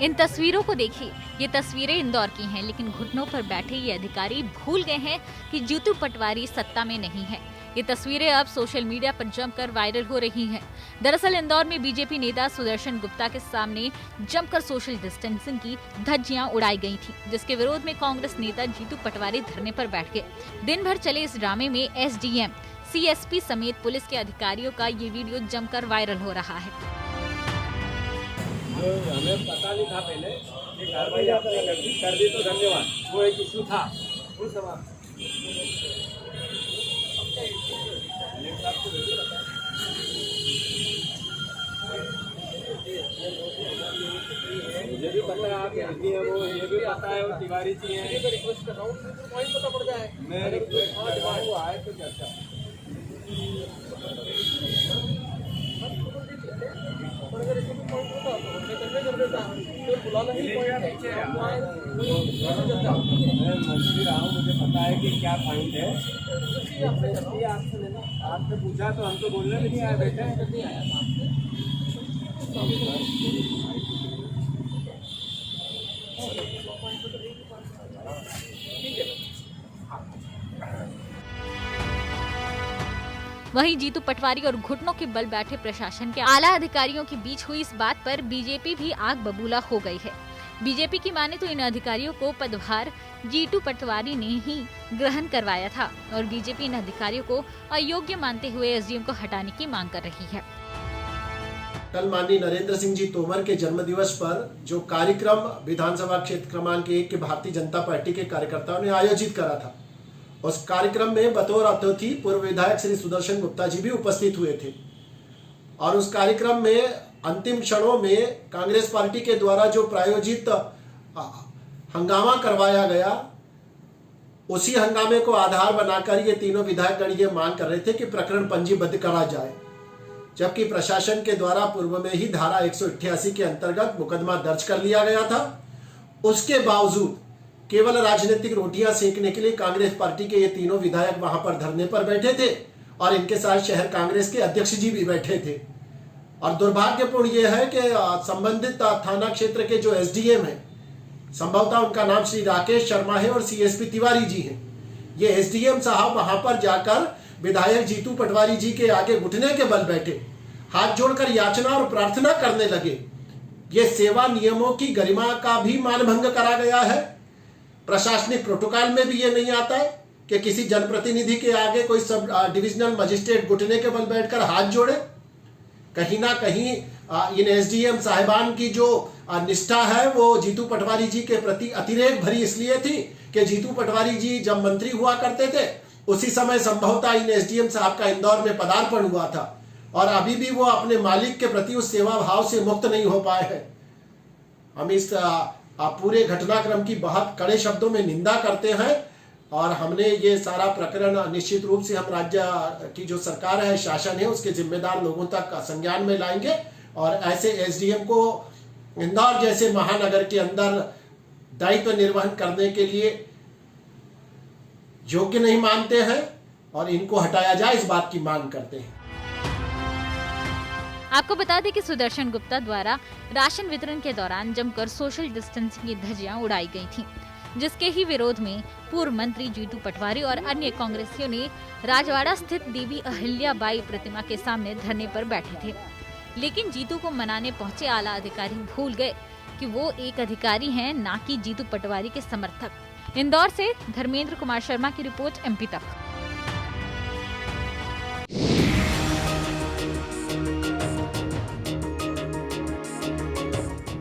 इन तस्वीरों को देखिए, ये तस्वीरें इंदौर की हैं, लेकिन घुटनों पर बैठे ये अधिकारी भूल गए हैं कि जीतू पटवारी सत्ता में नहीं है। ये तस्वीरें अब सोशल मीडिया पर जमकर वायरल हो रही हैं। दरअसल इंदौर में बीजेपी नेता सुदर्शन गुप्ता के सामने जमकर सोशल डिस्टेंसिंग की धज्जियां उड़ाई गई थी, जिसके विरोध में कांग्रेस नेता जीतू पटवारी धरने पर बैठ गए। दिन भर चले इस ड्रामे में एसडीएम, सीएसपी समेत पुलिस के अधिकारियों का ये वीडियो जमकर वायरल हो रहा है। हमें पता नहीं था पहले कि कार्रवाई आपने कर दी तो धन्यवाद। वो एक इशू था उस समय। मुझे भी पता है आप एसडी है, वो ये भी पता है, और तिवारी जी हैं। मैं रिक्वेस्ट कर रहा हूँ, पॉइंट पता पड़ जाए। मैं रिक्वेस्ट कर रहा हूँ, आए तो चर्चा मैं मंत्री रहा हूँ, मुझे पता है कि क्या पॉइंट है। आपसे पूछा तो हम तो बोलने नहीं आए बेटे। वहीं जीतू पटवारी और घुटनों के बल बैठे प्रशासन के आला अधिकारियों के बीच हुई इस बात पर बीजेपी भी आग बबूला हो गई है। बीजेपी की माने तो इन अधिकारियों को पदभार जीतू पटवारी ने ही ग्रहण करवाया था और बीजेपी इन अधिकारियों को अयोग्य मानते हुए एसडीएम को हटाने की मांग कर रही है। कल माननीय नरेंद्र सिंह जी तोमर के जन्म दिवस पर जो कार्यक्रम विधानसभा क्षेत्र क्रमांक 1 के भारतीय जनता पार्टी के कार्यकर्ताओं ने आयोजित करा था, उस कार्यक्रम में बतौर अतिथि पूर्व विधायक श्री सुदर्शन गुप्ता जी भी उपस्थित हुए थे। और उस कार्यक्रम में अंतिम क्षणों में कांग्रेस पार्टी के द्वारा जो प्रायोजित हंगामा करवाया गया, उसी हंगामे को आधार बनाकर ये तीनों विधायकगण ये मांग कर रहे थे कि प्रकरण पंजीबद्ध करा जाए, जबकि प्रशासन के द्वारा पूर्व में ही धारा 188 के अंतर्गत मुकदमा दर्ज कर लिया गया था। उसके बावजूद केवल राजनीतिक रोटियां सेकने के लिए कांग्रेस पार्टी के ये तीनों विधायक वहां पर धरने पर बैठे थे और इनके साथ शहर कांग्रेस के अध्यक्ष जी भी बैठे थे। और दुर्भाग्यपूर्ण यह है कि संबंधित थाना क्षेत्र के जो एसडीएम है, संभवतः उनका नाम श्री राकेश शर्मा है और सीएसपी तिवारी जी हैं, ये एसडीएम साहब वहां पर जाकर विधायक जीतू पटवारी जी के आगे घुटने के बल बैठे, हाथ जोड़कर याचना और प्रार्थना करने लगे। ये सेवा नियमों की गरिमा का भी मानभंग करा गया है। प्रशासनिक प्रोटोकॉल में भी ये नहीं आता है कि किसी जनप्रतिनिधि के आगे कोई सब डिविजनल मजिस्ट्रेट घुटने के बल बैठकर हाथ जोड़े। कहीं ना कहीं इन एसडीएम साहिबान की जो निष्ठा है वो जीतू पटवारी जी के प्रति अतिरेक भरी इसलिए थी कि जीतू पटवारी जी जब मंत्री हुआ करते थे उसी समय संभवतः इन एसडीएम साहब का इंदौर में पदार्पण हुआ था और अभी भी वो अपने मालिक के प्रति उस सेवा भाव से मुक्त नहीं हो पाए हैं। हम इस पूरे घटनाक्रम की बहुत कड़े शब्दों में निंदा करते हैं और हमने ये सारा प्रकरण निश्चित रूप से हम राज्य की जो सरकार है, शासन है, उसके जिम्मेदार लोगों तक संज्ञान में लाएंगे और ऐसे एसडीएम को इंदौर जैसे महानगर के अंदर दायित्व निर्वहन करने के लिए योग्य नहीं मानते हैं और इनको हटाया जाए, इस बात की मांग करते हैं। आपको बता दें कि सुदर्शन गुप्ता द्वारा राशन वितरण के दौरान जमकर सोशल डिस्टेंसिंग की धज्जियां उड़ाई गई थीं, जिसके ही विरोध में पूर्व मंत्री जीतू पटवारी और अन्य कांग्रेसियों ने राजवाड़ा स्थित देवी अहिल्याबाई प्रतिमा के सामने धरने पर बैठे थे। लेकिन जीतू को मनाने पहुंचे आला अधिकारी भूल गए कि वो एक अधिकारी हैं, ना कि जीतू पटवारी के समर्थक। इंदौर से धर्मेंद्र कुमार शर्मा की रिपोर्ट, एमपी तक।